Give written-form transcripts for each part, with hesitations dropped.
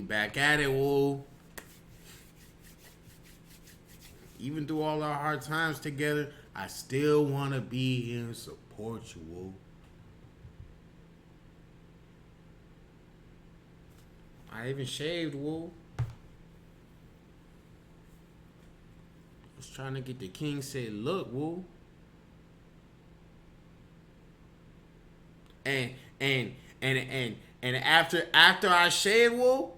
back at it, woo. Even through all our hard times together, I still want to be here and support you, woo. I even shaved, woo. Was trying to get the king said, look, woo. And after I shaved, woo,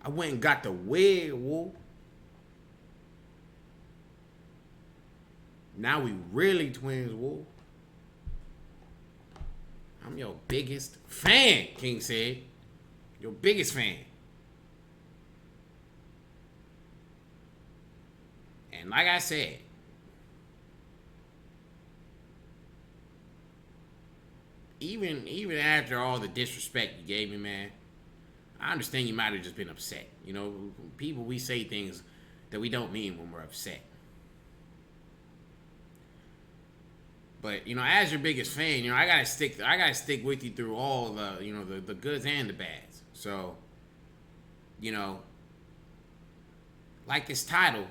I went and got the wig, woo. Now we really twins, woo. I'm your biggest fan, King said. Your biggest fan. And like I said, even after all the disrespect you gave me, man, I understand you might have just been upset. You know, people, we say things that we don't mean when we're upset. But, you know, as your biggest fan, you know, I gotta stick with you through all the, you know, the goods and the bads. So, you know, like this title,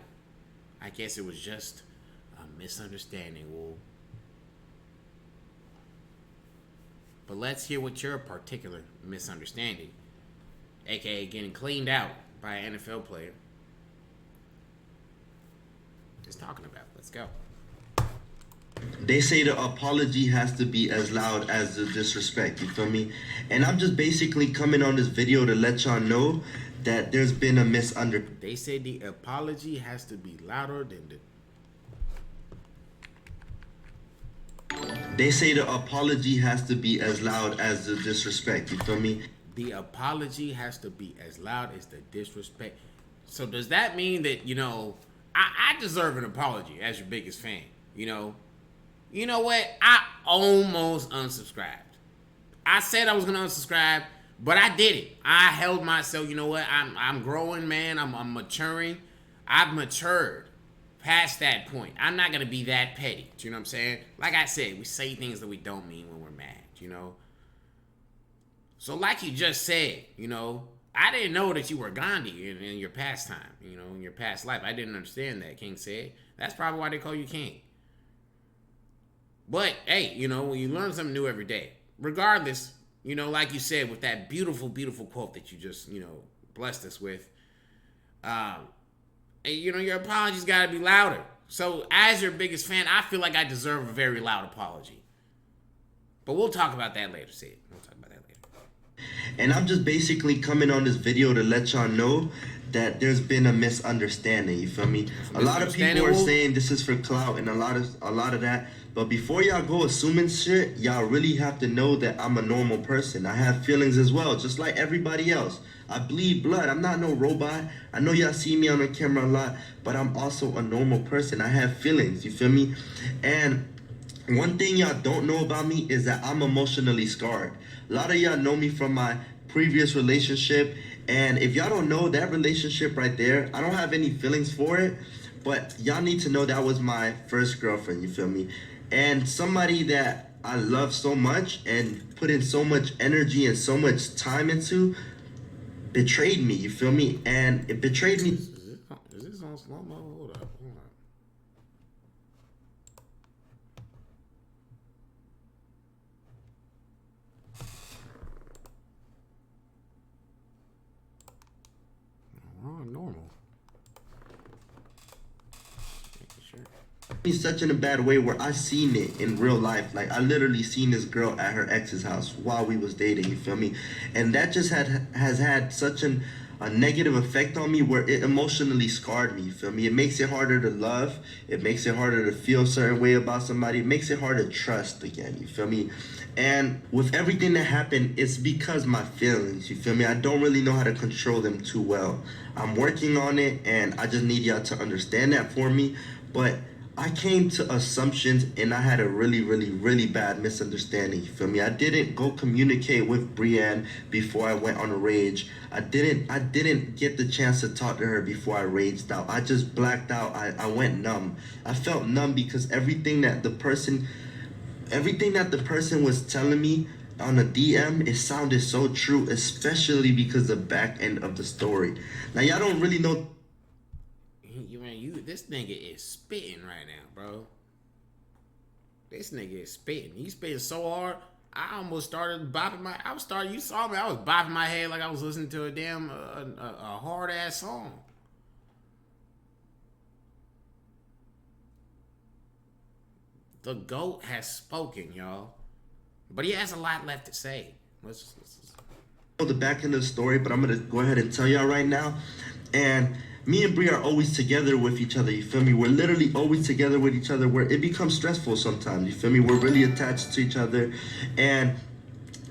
I guess it was just a misunderstanding, woo. But let's hear what your particular misunderstanding, aka getting cleaned out by an NFL player, is talking about. Let's go. They say the apology has to be as loud as the disrespect, you feel me? And I'm just basically coming on this video to let y'all know that there's been a misunderstanding. They say the apology has to be louder than the... They say the apology has to be as loud as the disrespect, you feel me? The apology has to be as loud as the disrespect. So does that mean that, you know, I deserve an apology as your biggest fan, you know? You know what? I almost unsubscribed. I said I was gonna unsubscribe, but I did it. I held myself. You know what? I'm growing, man. I'm maturing. I've matured past that point. I'm not gonna be that petty. You know what I'm saying? Like I said, we say things that we don't mean when we're mad. You know. So like you just said, you know, I didn't know that you were Gandhi in your past time. You know, in your past life, I didn't understand that. King said. That's probably why they call you King. But, hey, you know, when you learn something new every day, regardless, you know, like you said, with that beautiful, beautiful quote that you just, you know, blessed us with, you know, your apologies got to be louder. So, as your biggest fan, I feel like I deserve a very loud apology. But we'll talk about that later, Sid. We'll talk about that later. And I'm just basically coming on this video to let y'all know that there's been a misunderstanding, you feel me? A lot of people are saying this is for clout and a lot of that. But before y'all go assuming shit, y'all really have to know that I'm a normal person. I have feelings as well, just like everybody else. I bleed blood. I'm not no robot. I know y'all see me on the camera a lot, but I'm also a normal person. I have feelings, you feel me? And one thing y'all don't know about me is that I'm emotionally scarred. A lot of y'all know me from my previous relationship, and if y'all don't know that relationship right there, I don't have any feelings for it, but y'all need to know that was my first girlfriend, you feel me? And somebody that I love so much and put in so much energy and so much time into betrayed me, you feel me? And it betrayed me. Is this on slow-mo? Hold up. Normal. Me such in a bad way where I seen it in real life. Like I literally seen this girl at her ex's house while we was dating, you feel me? And that just has had such a negative effect on me where it emotionally scarred me, you feel me? It makes it harder to love. It makes it harder to feel a certain way about somebody. It makes it hard to trust again, you feel me? And with everything that happened, it's because my feelings, you feel me? I don't really know how to control them too well. I'm working on it, and I just need y'all to understand that for me. But I came to assumptions, and I had a really, really, really bad misunderstanding, you feel me? I didn't go communicate with Brienne before I went on a rage. I didn't get the chance to talk to her before I raged out. I just blacked out. I went numb. I felt numb because everything that the person was telling me on a DM, it sounded so true, especially because the back end of the story. Now y'all don't really know. This nigga is spitting right now, bro. This nigga is spitting. He's spitting so hard. I almost started bopping my. You saw me. I was bopping my head like I was listening to a damn a hard ass song. The GOAT has spoken, y'all, but he has a lot left to say. Let's The back end of the story, but I'm gonna go ahead and tell y'all right now. And me and Bree are always together with each other. You feel me? We're literally always together with each other. Where it becomes stressful sometimes. You feel me? We're really attached to each other, and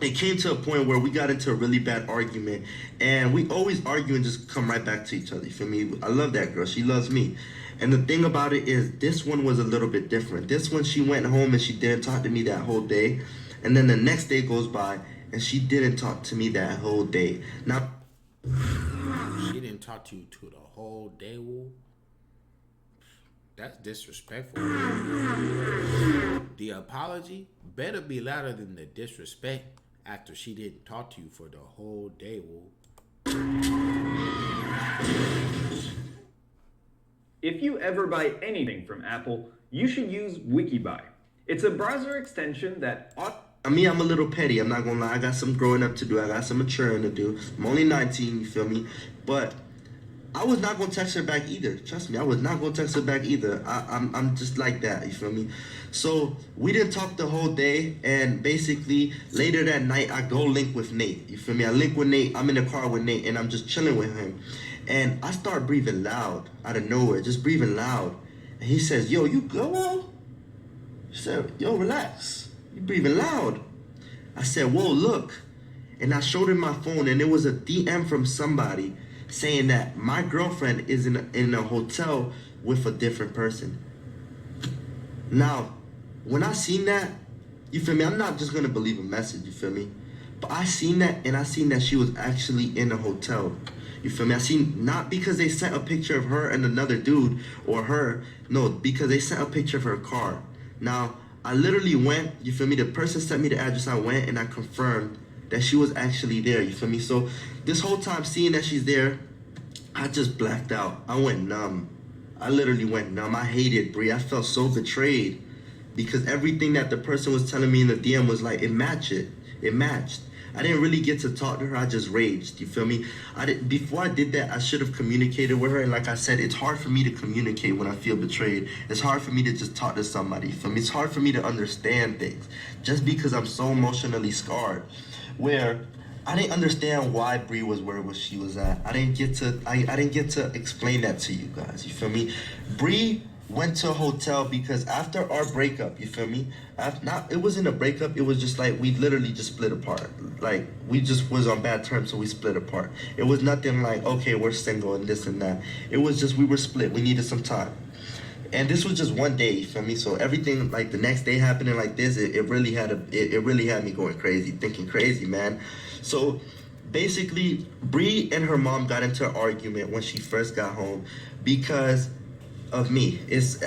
it came to a point where we got into a really bad argument, and we always argue and just come right back to each other. You feel me? I love that girl. She loves me. And the thing about it is, this one was a little bit different. This one, she went home and she didn't talk to me that whole day. And then the next day goes by and she didn't talk to me that whole day. Now, she didn't talk to you to the whole day, Woo? That's disrespectful. The apology better be louder than the disrespect after she didn't talk to you for the whole day, Woo. If you ever buy anything from Apple, you should use WikiBuy. It's a browser extension that I'm a little petty. I'm not gonna lie. I got some growing up to do. I got some maturing to do. I'm only 19, you feel me? But I was not gonna text her back either. Trust me, I was not gonna text her back either. I'm just like that, you feel me? So we didn't talk the whole day, and basically later that night I go link with Nate. You feel me? I link with Nate. I'm in the car with Nate, and I'm just chilling with him. And I start breathing loud out of nowhere, just breathing loud. And he says, "Yo, you go?" He said, "Yo, relax. You breathing loud." I said, "Whoa, look." And I showed him my phone, and it was a DM from somebody saying that my girlfriend is in a hotel with a different person. Now, when I seen that, you feel me? I'm not just gonna believe a message, you feel me? But I seen that, and I seen that she was actually in a hotel. You feel me? I seen, not because they sent a picture of her and another dude or her, no, because they sent a picture of her car. Now, I literally went, you feel me? The person sent me the address, I went and I confirmed that she was actually there, you feel me? So this whole time seeing that she's there, I just blacked out. I went numb. I literally went numb. I hated Bree. I felt so betrayed because everything that the person was telling me in the DM was like, it matched it. It matched. I didn't really get to talk to her. I just raged. You feel me? Before I did that, I should have communicated with her. And like I said, it's hard for me to communicate when I feel betrayed. It's hard for me to just talk to somebody. You feel me? It's hard for me to understand things just because I'm so emotionally scarred. Where I didn't understand why Bree was where she was at. I didn't get to explain that to you guys. You feel me? Bree went to a hotel because after our breakup, you feel me? It wasn't a breakup. It was just like we literally just split apart. Like we just was on bad terms, so we split apart. It was nothing like, okay, we're single and this and that. It was just we were split. We needed some time. And this was just one day, you feel me? So everything like the next day happening like this, it really had me going crazy, thinking crazy, man. So basically, Bree and her mom got into an argument when she first got home because of me.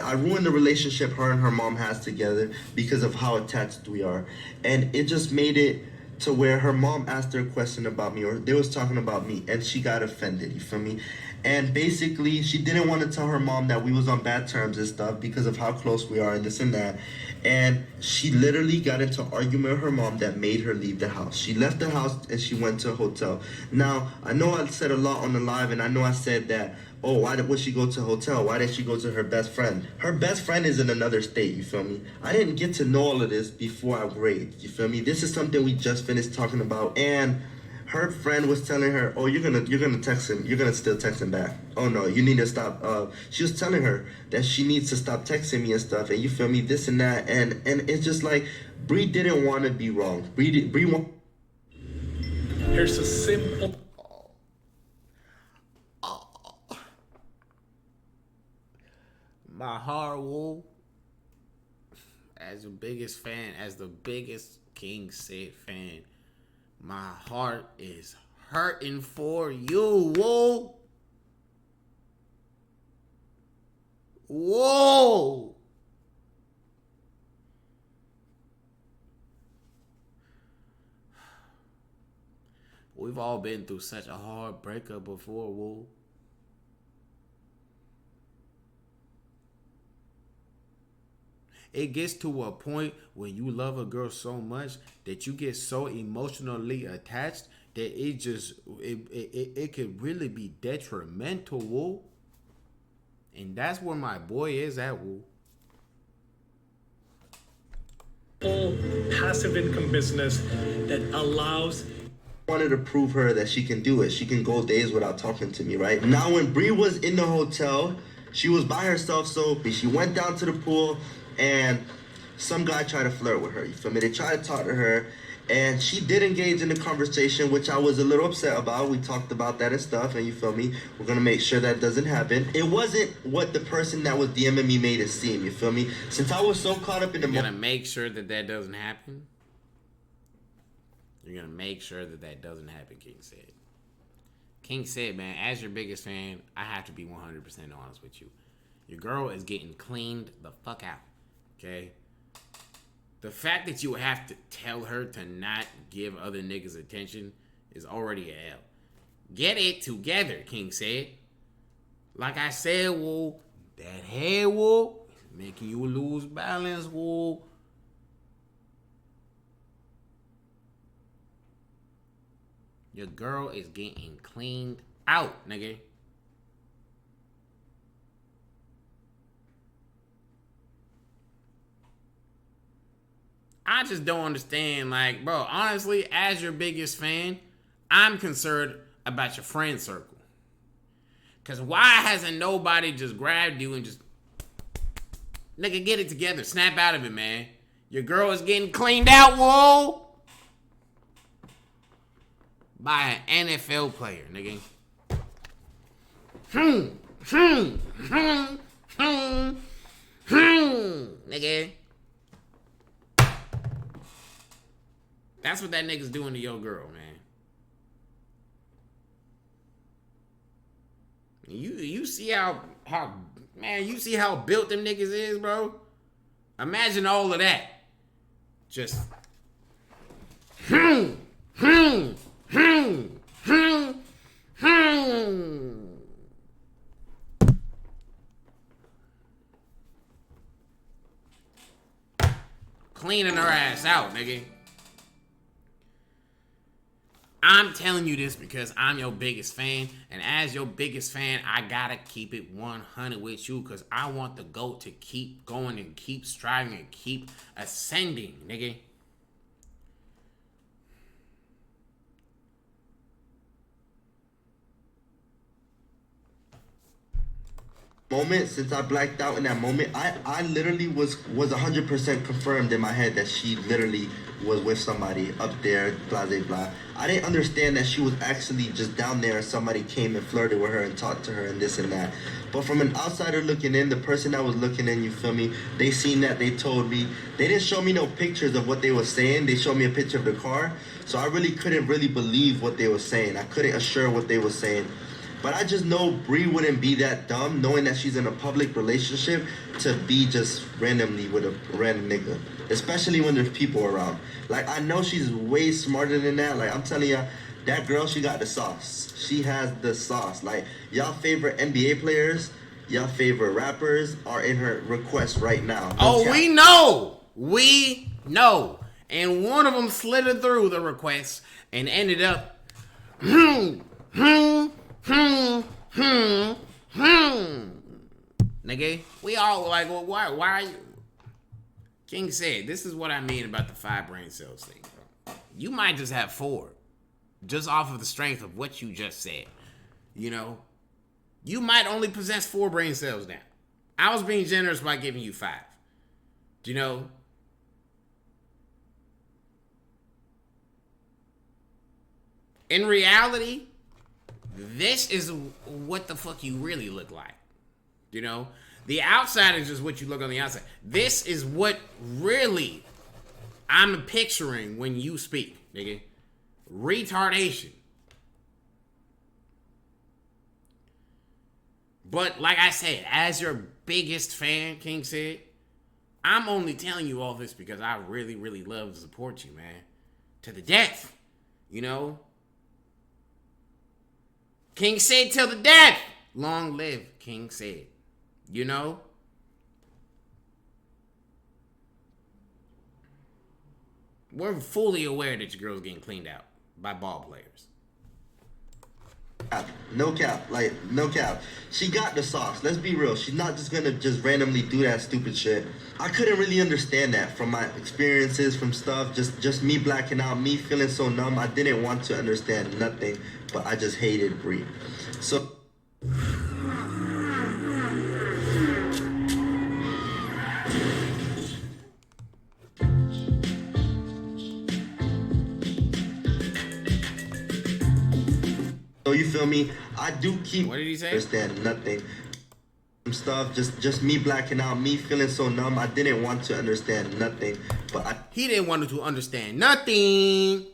I ruined the relationship her and her mom has together because of how attached we are. And it just made it to where her mom asked her a question about me, or they was talking about me, and she got offended, you feel me? And basically, she didn't want to tell her mom that we was on bad terms and stuff because of how close we are and this and that. And she literally got into an argument with her mom that made her leave the house. She left the house and she went to a hotel. Now, I know I said a lot on the live, and I know I said that, oh, why would she go to a hotel? Why didn't she go to her best friend? Her best friend is in another state, you feel me? I didn't get to know all of this before I raged, you feel me? This is something we just finished talking about, and her friend was telling her, oh, you're gonna text him, you're gonna still text him back. Oh no, you need to stop. She was telling her that she needs to stop texting me and stuff, and you feel me, this and that, and it's just like, Bree didn't want to be wrong. Bree want. Here's a simple. My heart, Woo, as the biggest fan, as the biggest King Sid fan, my heart is hurting for you, Woo. Whoa. We've all been through such a hard breakup before, woo. It gets to a point when you love a girl so much that you get so emotionally attached that it could really be detrimental, woo. And that's where my boy is at, woo. Passive income business that allows. Wanted to prove her that she can do it. She can go days without talking to me, right? Now when Bree was in the hotel, she was by herself, so she went down to the pool and some guy tried to flirt with her. You feel me? They tried to talk to her and she did engage in the conversation, which I was a little upset about. We talked about that and stuff, and you feel me? We're gonna make sure that doesn't happen. It wasn't what the person that was DMing me made it seem, you feel me? Since I was so caught up in the You're gonna make sure that that doesn't happen? You're gonna make sure that that doesn't happen, King said. King said, man, as your biggest fan, I have to be 100% honest with you. Your girl is getting cleaned the fuck out, okay? The fact that you have to tell her to not give other niggas attention is already a L. Get it together, King said. Like I said, woo, that head, woo, is making you lose balance, woo. Your girl is getting cleaned out, nigga. I just don't understand, like, bro, honestly, as your biggest fan, I'm concerned about your friend circle. Because why hasn't nobody just grabbed you and just, nigga, get it together, snap out of it, man. Your girl is getting cleaned out, whoa, by an NFL player, nigga. Nigga. That's what that nigga's doing to your girl, man. You see how man, you see how built them niggas is, bro? Imagine all of that. Just cleaning her ass out, nigga. I'm telling you this because I'm your biggest fan, and as your biggest fan, I gotta keep it 100 with you because I want the GOAT to keep going and keep striving and keep ascending, nigga. Moment, since I blacked out in that moment, I literally was 100% confirmed in my head that she literally was with somebody up there, blah, blah, blah. I didn't understand that she was actually just down there and somebody came and flirted with her and talked to her and this and that. But from an outsider looking in, the person that was looking in, you feel me, they seen that, they told me. They didn't show me no pictures of what they were saying. They showed me a picture of the car. So I really couldn't really believe what they were saying. I couldn't assure what they were saying. But I just know Bree wouldn't be that dumb, knowing that she's in a public relationship, to be just randomly with a random nigga. Especially when there's people around. Like, I know she's way smarter than that. Like, I'm telling ya, that girl, she got the sauce. She has the sauce. Like, y'all favorite NBA players, y'all favorite rappers are in her request right now. Oh, we know. We know. And one of them slithered through the request and ended up... Nigga, we all like, well, why are you? King said, this is what I mean about the 5 brain cells thing, bro. You might just have 4, just off of the strength of what you just said. You know, you might only possess 4 brain cells now. I was being generous by giving you 5. Do you know? In reality, this is what the fuck you really look like. You know? The outside is just what you look on the outside. This is what really I'm picturing when you speak, nigga. Retardation. But like I said, as your biggest fan, King said, I'm only telling you all this because I really, really love to support you, man. To the death. You know? King said till the death. Long live King said. You know? We're fully aware that your girl's getting cleaned out by ball players. No cap, like no cap. She got the sauce. Let's be real. She's not just gonna just randomly do that stupid shit. I couldn't really understand that from my experiences, from stuff. Just me blacking out, me feeling so numb. I didn't want to understand nothing, but I just hated Bree. So. So you feel me? I do keep. What did he say? Understand nothing. Stuff. Just me blacking out, me feeling so numb. I didn't want to understand nothing, but he didn't want to understand nothing. He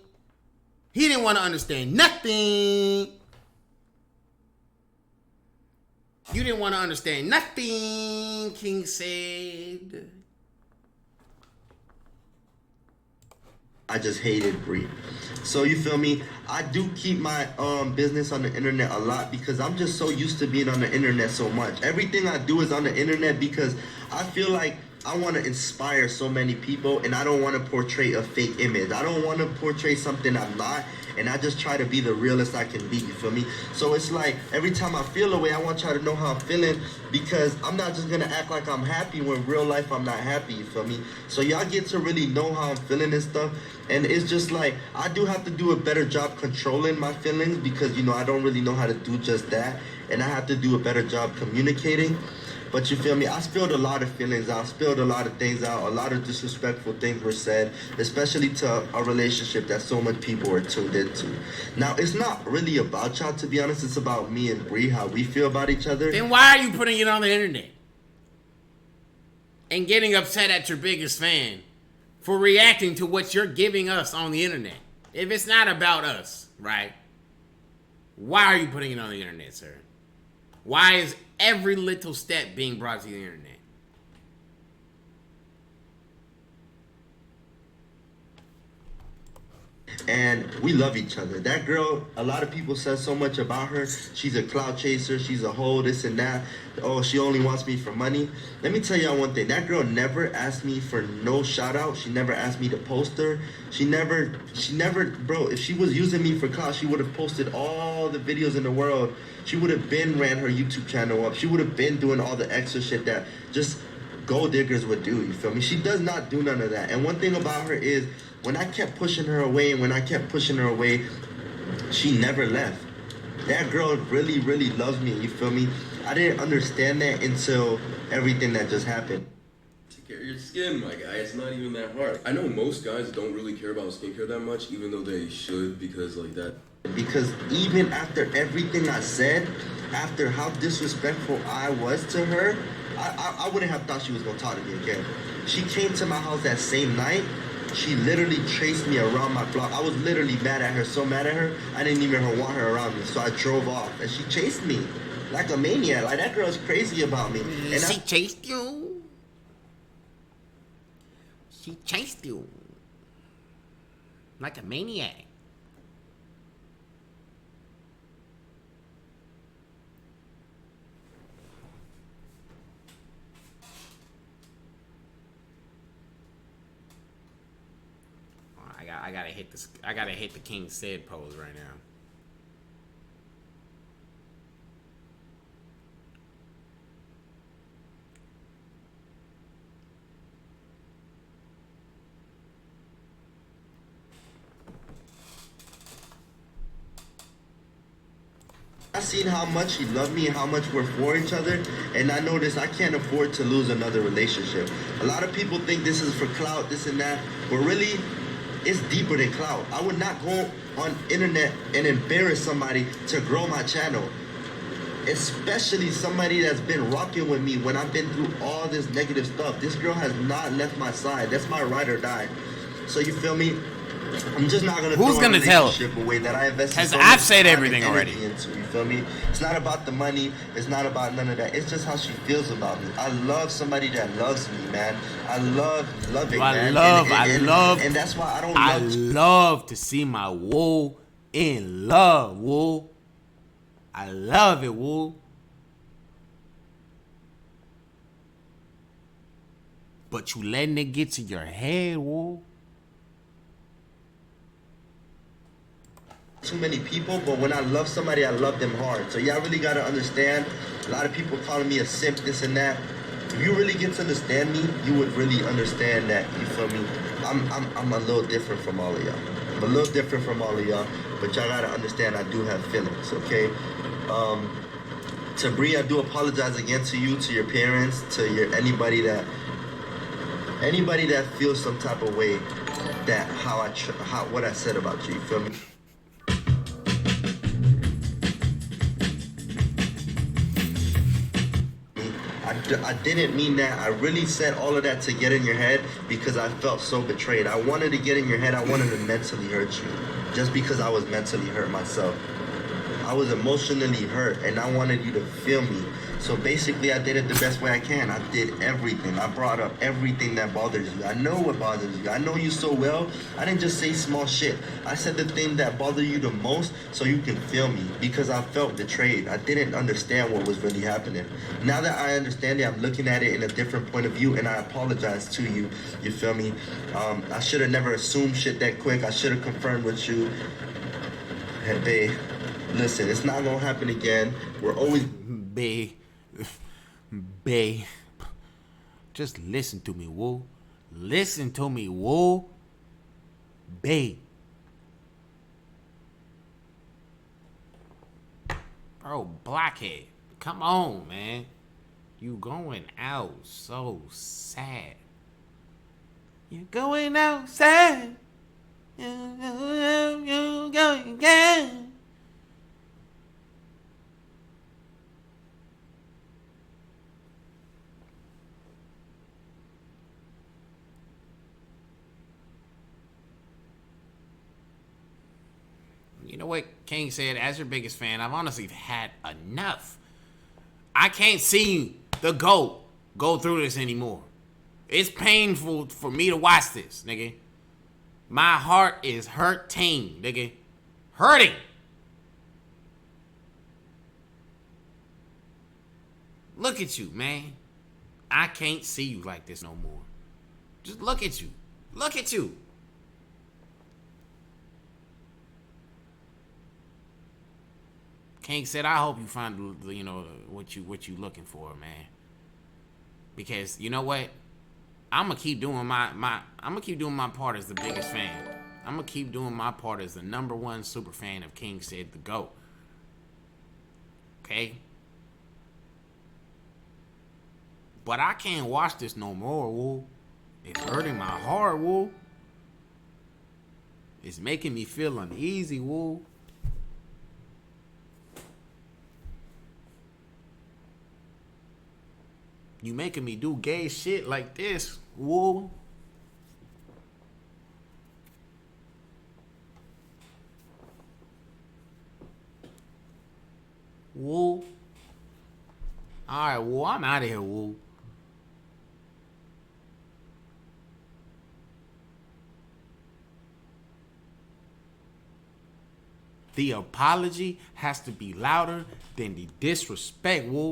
didn't want to understand nothing. You didn't want to understand nothing, King said. I just hated Bree. So you feel me? I do keep my business on the internet a lot because I'm just so used to being on the internet so much. Everything I do is on the internet because I feel like I want to inspire so many people and I don't want to portray a fake image. I don't want to portray something I'm not, and I just try to be the realest I can be, you feel me? So it's like every time I feel a way, I want y'all to know how I'm feeling because I'm not just going to act like I'm happy when real life I'm not happy, you feel me? So y'all get to really know how I'm feeling and stuff. And it's just like, I do have to do a better job controlling my feelings because, you know, I don't really know how to do just that. And I have to do a better job communicating. But you feel me? I spilled a lot of feelings out, spilled a lot of things out, a lot of disrespectful things were said, especially to a relationship that so much people are tuned into. Now, it's not really about y'all, to be honest. It's about me and Bree, how we feel about each other. Then why are you putting it on the internet? And getting upset at your biggest fan for reacting to what you're giving us on the internet. If it's not about us, right? Why are you putting it on the internet, sir? Why is every little step being brought to the internet? And we love each other. That girl, a lot of people said so much about her. She's a clout chaser. She's a hoe, this and that. Oh, she only wants me for money. Let me tell y'all one thing. That girl never asked me for no shout out. She never asked me to post her. She never, bro, if she was using me for clout, she would have posted all the videos in the world. She would have been ran her YouTube channel up. She would have been doing all the extra shit that just gold diggers would do, you feel me? She does not do none of that. And one thing about her is, when I kept pushing her away, she never left. That girl really, really loves me, you feel me? I didn't understand that until everything that just happened. Take care of your skin, my guy. It's not even that hard. I know most guys don't really care about skincare that much, even though they should, because like that. Because even after everything I said, after how disrespectful I was to her, I wouldn't have thought she was going to talk to me again. She came to my house that same night. She literally chased me around my block. I was literally mad at her, so mad at her, I didn't even want her around me. So I drove off, and she chased me like a maniac. Like, that girl's crazy about me. And she chased you. She chased you like a maniac. I gotta hit the King Said pose right now. I seen how much she loved me and how much we're for each other, and I noticed I can't afford to lose another relationship. A lot of people think this is for clout, this and that, but really, it's deeper than clout. I would not go on internet and embarrass somebody to grow my channel. Especially somebody that's been rocking with me when I've been through all this negative stuff. This girl has not left my side. That's my ride or die. So you feel me? I'm just not gonna Who's throw gonna a tell? relationship away that I invested Because so I've much said time everything and already. energy into, you feel me? It's not about the money. It's not about none of that. It's just how she feels about me. I love somebody that loves me, man. I love it, man. And that's why I love to see my woo in love, woo. I love it, woo. But you letting it get to your head, woo. Too many people, but when I love somebody, I love them hard. So y'all really gotta understand. A lot of people calling me a simp, this and that. If you really get to understand me, you would really understand that. You feel me? I'm a little different from all of y'all. I'm a little different from all of y'all, but y'all gotta understand I do have feelings. Okay. To Bree, I do apologize again to you, to your parents, to your anybody that feels some type of way that what I said about you. You feel me? I didn't mean that. I really said all of that to get in your head because I felt so betrayed. I wanted to get in your head. I wanted to mentally hurt you just because I was mentally hurt myself. I was emotionally hurt and I wanted you to feel me. So basically I did it the best way I can. I did everything. I brought up everything that bothers you. I know what bothers you. I know you so well. I didn't just say small shit. I said the thing that bothered you the most so you can feel me because I felt betrayed. I didn't understand what was really happening. Now that I understand it, I'm looking at it in a different point of view and I apologize to you. You feel me? I should have never assumed shit that quick. I should have confirmed with you. Hey, babe, listen, it's not gonna happen again. We're always... Babe, just listen to me, woo. Listen to me, woo. Babe. Bro, blockhead. Come on, man. You going out so sad. You're going out sad. You going again. You know what King said? As your biggest fan, I've honestly had enough. I can't see the GOAT go through this anymore. It's painful for me to watch this, nigga. My heart is hurting, nigga. Hurting. Look at you, man. I can't see you like this no more. Just look at you. Look at you. King said, I hope you find, you know, what you looking for, man. Because you know what? I'm gonna keep doing my part as the biggest fan. I'm gonna keep doing my part as the #1 super fan of King Said the GOAT. Okay? But I can't watch this no more, woo. It's hurting my heart, woo. It's making me feel uneasy, woo. You making me do gay shit like this, woo. Woo. Alright, woo. I'm out of here, woo. The apology has to be louder than the disrespect, woo.